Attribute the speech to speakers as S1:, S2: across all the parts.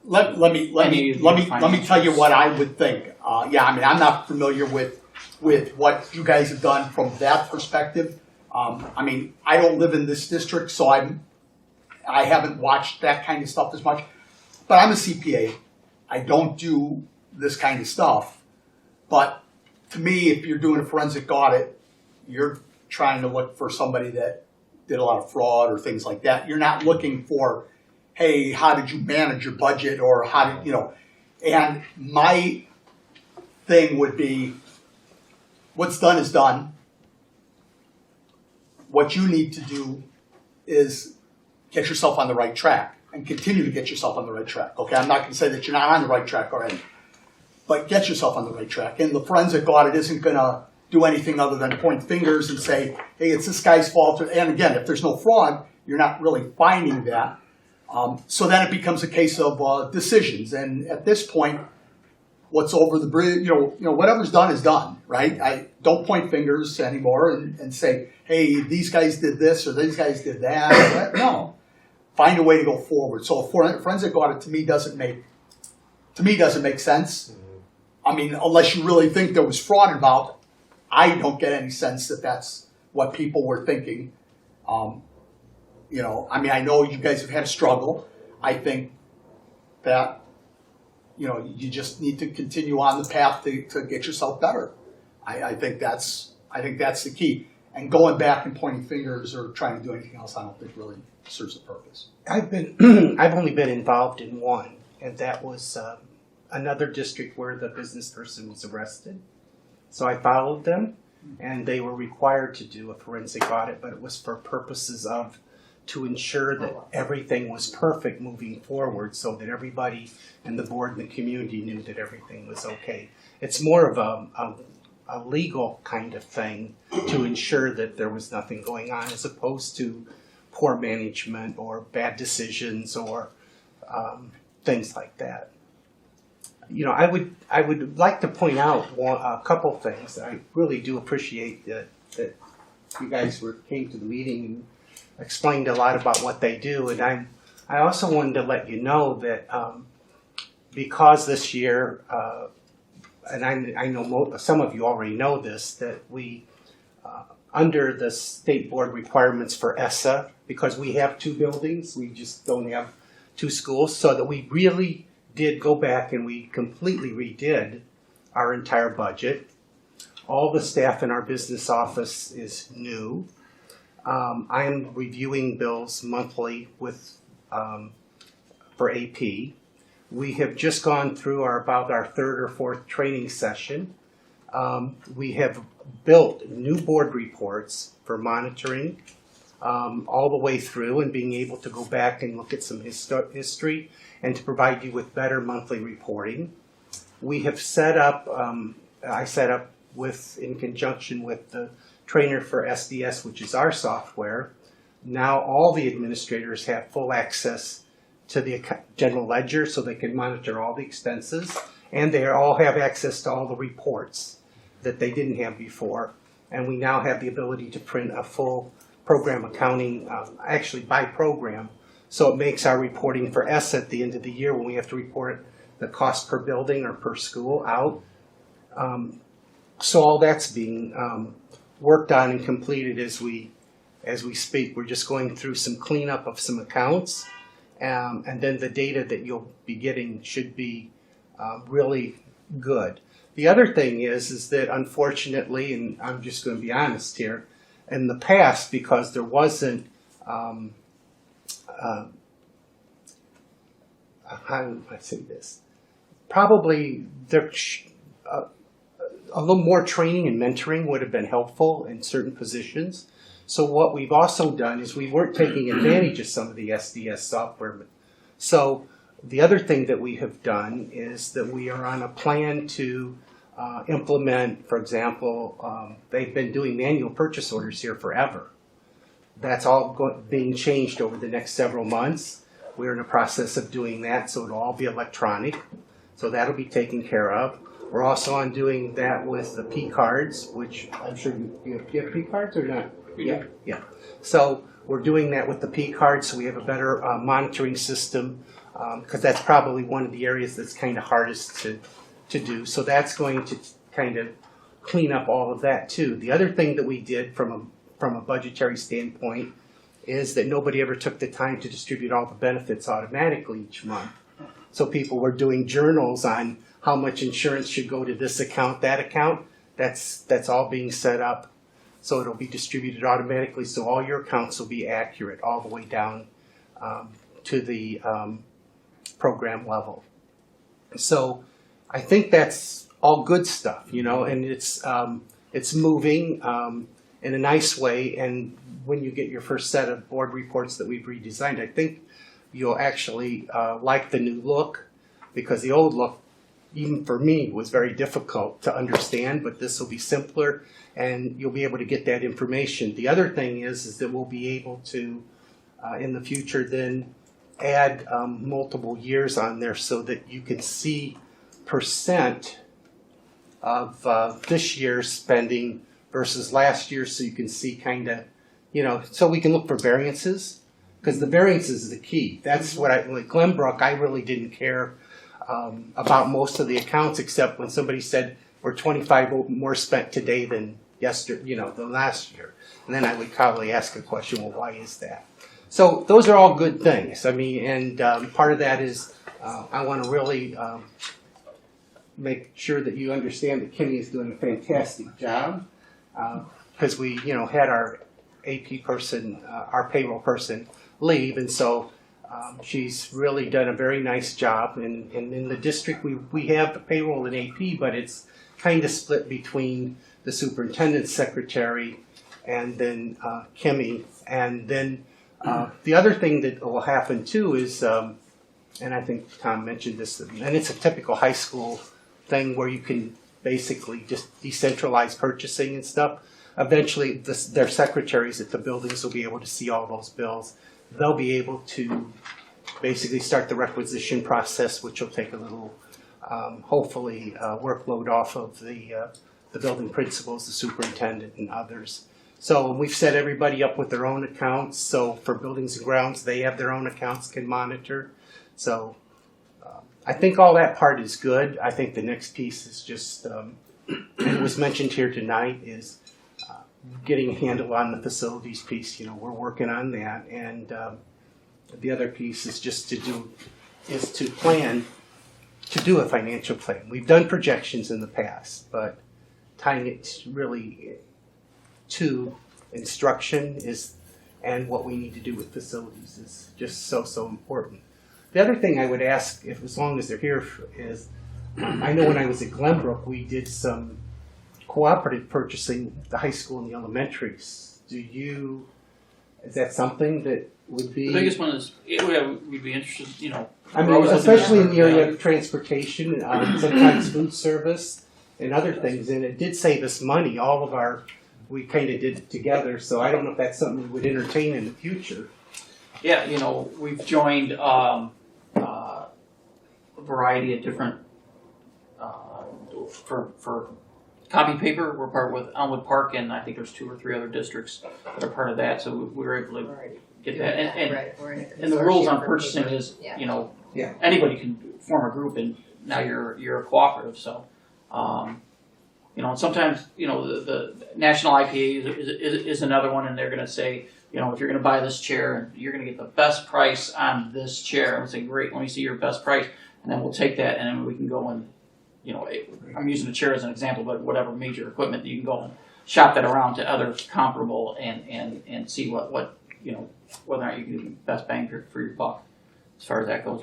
S1: let me tell you what I would think. Yeah, I mean, I'm not familiar with what you guys have done from that perspective. I mean, I don't live in this district, so I haven't watched that kind of stuff as much. But I'm a CPA. I don't do this kind of stuff. But to me, if you're doing a forensic audit, you're trying to look for somebody that did a lot of fraud or things like that. You're not looking for, hey, how did you manage your budget, or how did, and my thing would be, what's done is done. What you need to do is get yourself on the right track and continue to get yourself on the right track. Okay, I'm not going to say that you're not on the right track already, but get yourself on the right track. And the forensic audit isn't going to do anything other than point fingers and say, hey, it's this guy's fault. And again, if there's no fraud, you're not really finding that. So then it becomes a case of decisions. And at this point, what's over the bridge, whatever's done is done, right? I don't point fingers anymore and say, hey, these guys did this or these guys did that. No, find a way to go forward. So a forensic audit to me doesn't make sense. I mean, unless you really think there was fraud involved, I don't get any sense that that's what people were thinking. I mean, I know you guys have had a struggle. I think that, you just need to continue on the path to get yourself better. I think that's the key. And going back and pointing fingers or trying to do anything else, I don't think really serves a purpose.
S2: I've only been involved in one, and that was another district where the business person was arrested. So I followed them, and they were required to do a forensic audit, but it was for purposes of to ensure that everything was perfect moving forward, so that everybody and the board and the community knew that everything was okay. It's more of a legal kind of thing to ensure that there was nothing going on, as opposed to poor management or bad decisions or things like that. I would like to point out a couple things. I really do appreciate that you guys came to the meeting and explained a lot about what they do, and I also wanted to let you know that because this year, and I know some of you already know this, that we under the state board requirements for ESSA, because we have 2 buildings, we just don't have 2 schools, so that we really did go back and we completely redid our entire budget. All the staff in our business office is new. I am reviewing bills monthly for AP. We have just gone through about our 3rd or 4th training session. We have built new board reports for monitoring all the way through, and being able to go back and look at some history and to provide you with better monthly reporting. We have set up, I set up in conjunction with the trainer for SDS, which is our software. Now all the administrators have full access to the general ledger, so they can monitor all the expenses, and they all have access to all the reports that they didn't have before. And we now have the ability to print a full program accounting, actually by program. So it makes our reporting for ESSA at the end of the year, when we have to report the cost per building or per school out. So all that's being worked on and completed as we speak. We're just going through some cleanup of some accounts, and then the data that you'll be getting should be really good. The other thing is that unfortunately, and I'm just going to be honest here, in the past, because there wasn't how do I say this? Probably there a little more training and mentoring would have been helpful in certain positions. So what we've also done is we weren't taking advantage of some of the SDS software. So the other thing that we have done is that we are on a plan to implement, for example, they've been doing manual purchase orders here forever. That's all being changed over the next several months. We're in the process of doing that, so it'll all be electronic. So that'll be taken care of. We're also on doing that with the P cards, which I'm sure you have P cards or not? Yeah. So we're doing that with the P cards, so we have a better monitoring system. because that's probably one of the areas that's kind of hardest to do. So that's going to kind of clean up all of that too. The other thing that we did from a budgetary standpoint is that nobody ever took the time to distribute all the benefits automatically each month. So people were doing journals on how much insurance should go to this account, that account. That's all being set up. So it'll be distributed automatically. So all your accounts will be accurate all the way down to the program level. So I think that's all good stuff, you know, and it's moving in a nice way. And when you get your first set of board reports that we've redesigned, I think you'll actually like the new look, because the old look, even for me, was very difficult to understand, but this will be simpler and you'll be able to get that information. The other thing is that we'll be able to, in the future, then add multiple years on there so that you can see percent of this year's spending versus last year, so you can see kind of, you know, so we can look for variances, because the variances is the key. That's what like Glenbrook, I really didn't care about most of the accounts, except when somebody said we're 25 more spent today than yesterday, you know, than last year. And then I would probably ask a question, well, why is that? So those are all good things. I mean, and part of that is I want to really make sure that you understand that Kimmy is doing a fantastic job, because we, you know, had our AP person, our payroll person leave, and so she's really done a very nice job. And in the district, we have the payroll and AP, but it's kind of split between the superintendent's secretary and then Kimmy. And then the other thing that will happen too is, and I think Tom mentioned this, and it's a typical high school thing where you can basically just decentralize purchasing and stuff. Eventually, their secretaries at the buildings will be able to see all those bills. They'll be able to basically start the requisition process, which will take a little, hopefully, workload off of the building principals, the superintendent, and others. So we've set everybody up with their own accounts. So for buildings and grounds, they have their own accounts, can monitor. So I think all that part is good. I think the next piece is just, and it was mentioned here tonight, is getting a handle on the facilities piece. You know, we're working on that. And the other piece is just to plan to do a financial plan. We've done projections in the past, but tying it really to instruction is, and what we need to do with facilities is just so important. The other thing I would ask, if as long as they're here, is I know when I was at Glenbrook, we did some cooperative purchasing, the high school and the elementaries. Is that something that would be?
S3: The biggest one is, we'd be interested, you know.
S2: I mean, especially in the area of transportation, sometimes food service and other things, and it did save us money. All of we kind of did it together, so I don't know if that's something we would entertain in the future.
S3: Yeah, you know, we've joined a variety of different, for copy paper, we're part with Elmwood Park, and I think there's 2 or 3 other districts that are part of that, so we were able to get that. And the rules on purchasing is, you know, anybody can form a group, and now you're a cooperative, so. You know, and sometimes, you know, the national IPA is another one, and they're going to say, you know, if you're going to buy this chair, you're going to get the best price on this chair. And we'll say, great, let me see your best price. And then we'll take that, and then we can go and, you know, I'm using a chair as an example, but whatever major equipment, you can go and shop that around to other comparable and see what you know, whether or not you can get the best bang for your buck as far as that goes.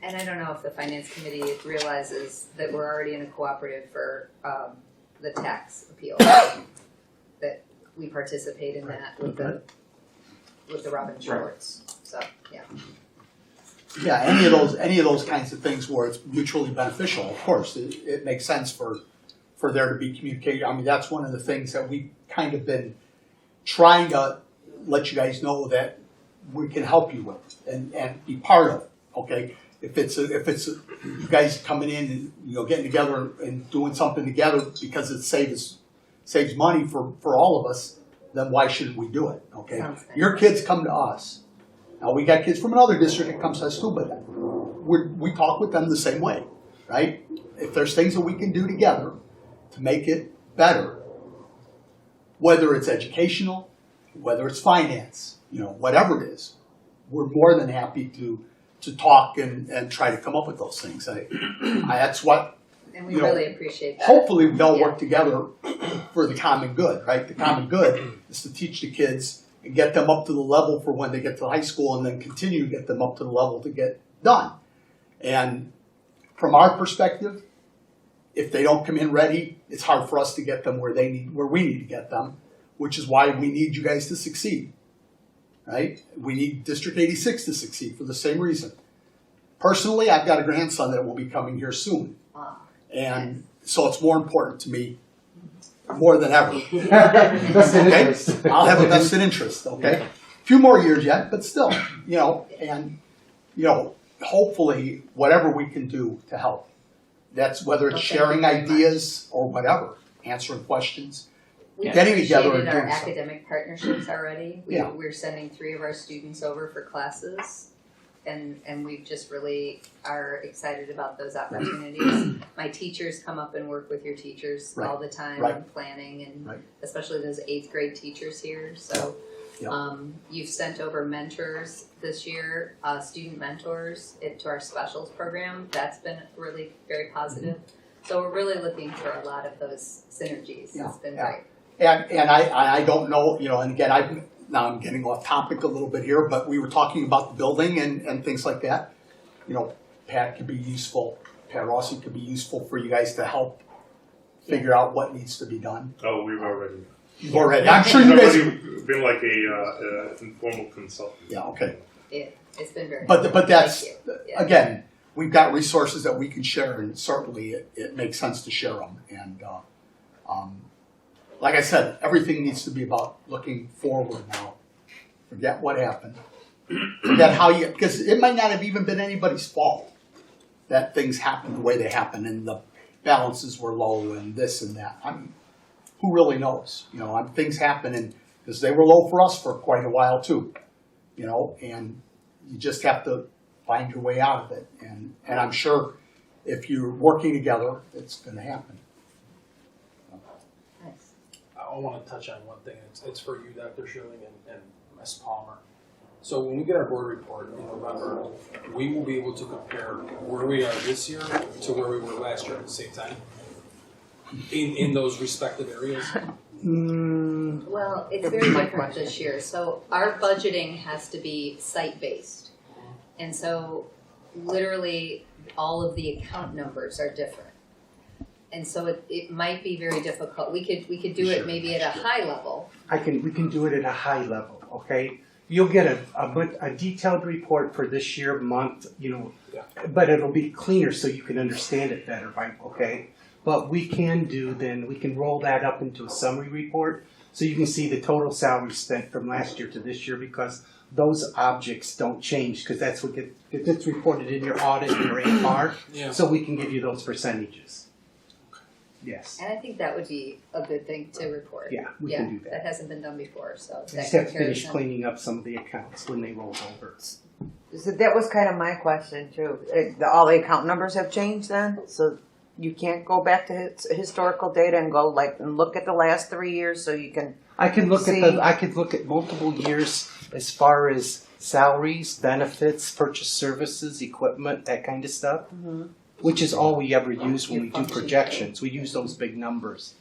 S4: And I don't know if the finance committee realizes that we're already in a cooperative for the tax appeal, that we participate in that with the Robin Schwartz. So yeah.
S1: Yeah, any of those kinds of things where it's mutually beneficial, of course, it makes sense for there to be communication. I mean, that's one of the things that we've kind of been trying to let you guys know that we can help you with and be part of. Okay, if it's you guys coming in and, you know, getting together and doing something together because it saves money for all of us, then why shouldn't we do it? Okay, your kids come to us. Now we got kids from another district that comes to us too, but we talk with them the same way, right? If there's things that we can do together to make it better, whether it's educational, whether it's finance, whatever it is, we're more than happy to talk and try to come up with those things. That's what.
S4: And we really appreciate that.
S1: Hopefully we all work together for the common good, right? The common good is to teach the kids and get them up to the level for when they get to high school and then continue to get them up to the level to get done. And from our perspective, if they don't come in ready, it's hard for us to get them where we need to get them, which is why we need you guys to succeed, right? We need District 86 to succeed for the same reason. Personally, I've got a grandson that will be coming here soon. And so it's more important to me more than ever. Okay? I'll have a vested interest, okay? A few more years yet, but still, and, hopefully whatever we can do to help. That's whether it's sharing ideas or whatever, answering questions, getting together and doing
S4: our
S1: something.
S4: academic partnerships already. We're sending 3 of our students over for classes. And we just really are excited about those opportunities. My teachers come up and work with your teachers all the time on planning, and especially those 8th grade teachers here. So you've sent over mentors this year, student mentors to our specials program. That's been really very positive. So we're really looking for a lot of those synergies. It's been great.
S1: And I don't know, and again, now I'm getting off topic a little bit here, but we were talking about the building and things like that. Pat could be useful. Pat Rossi could be useful for you guys to help figure out what needs to be done.
S5: Oh, we've already.
S1: You've already. I'm sure you guys.
S5: Been like a informal consultant.
S1: Yeah. Okay.
S4: It's been very.
S1: But that's again, we've got resources that we can share, and certainly it makes sense to share them. And like I said, everything needs to be about looking forward now. Forget what happened. Forget how because it might not have even been anybody's fault that things happened the way they happened and the balances were low and this and that. I mean, who really knows? Things happen, and because they were low for us for quite a while too. And you just have to find your way out of it. And I'm sure if you're working together, it's going to happen.
S6: I want to touch on one thing. It's for you, Dr. Schilling and Ms. Palmer. So when we get our board report in November, we will be able to compare where we are this year to where we were last year at the same time in those respective areas.
S4: Well, it's very different this year. So our budgeting has to be site-based. And so literally all of the account numbers are different. And so it might be very difficult. We could do it maybe at a high level.
S2: We can do it at a high level, okay? You'll get a detailed report for this year, month, but it'll be cleaner so you can understand it better, right? Okay? But we can roll that up into a summary report so you can see the total salary spent from last year to this year, because those objects don't change, because that's what gets reported in your audit and your AR. So we can give you those percentages. Yes.
S4: And I think that would be a good thing to report.
S2: Yeah, we can do that.
S4: That hasn't been done before, so
S2: We just have to finish cleaning up some of the accounts when they roll over.
S7: So that was kind of my question too. All the account numbers have changed then? So you can't go back to historical data and go and look at the last 3 years so you can
S2: I could look at multiple years as far as salaries, benefits, purchase services, equipment, that kind of stuff. Which is all we ever use when we do projections. We use those big numbers.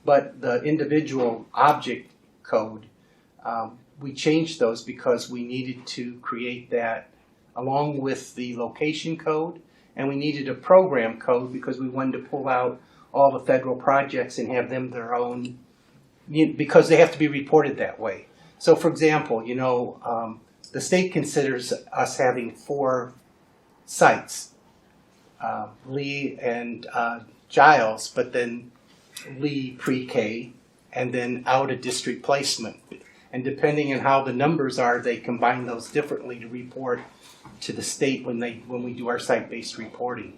S2: But the individual object code, we changed those because we needed to create that along with the location code, and we needed a program code because we wanted to pull out all the federal projects and have them their own, because they have to be reported that way. So for example, the state considers us having 4 sites. Lee and Giles, but then Lee pre-K, and then out of district placement. And depending on how the numbers are, they combine those differently to report to the state when we do our site-based reporting.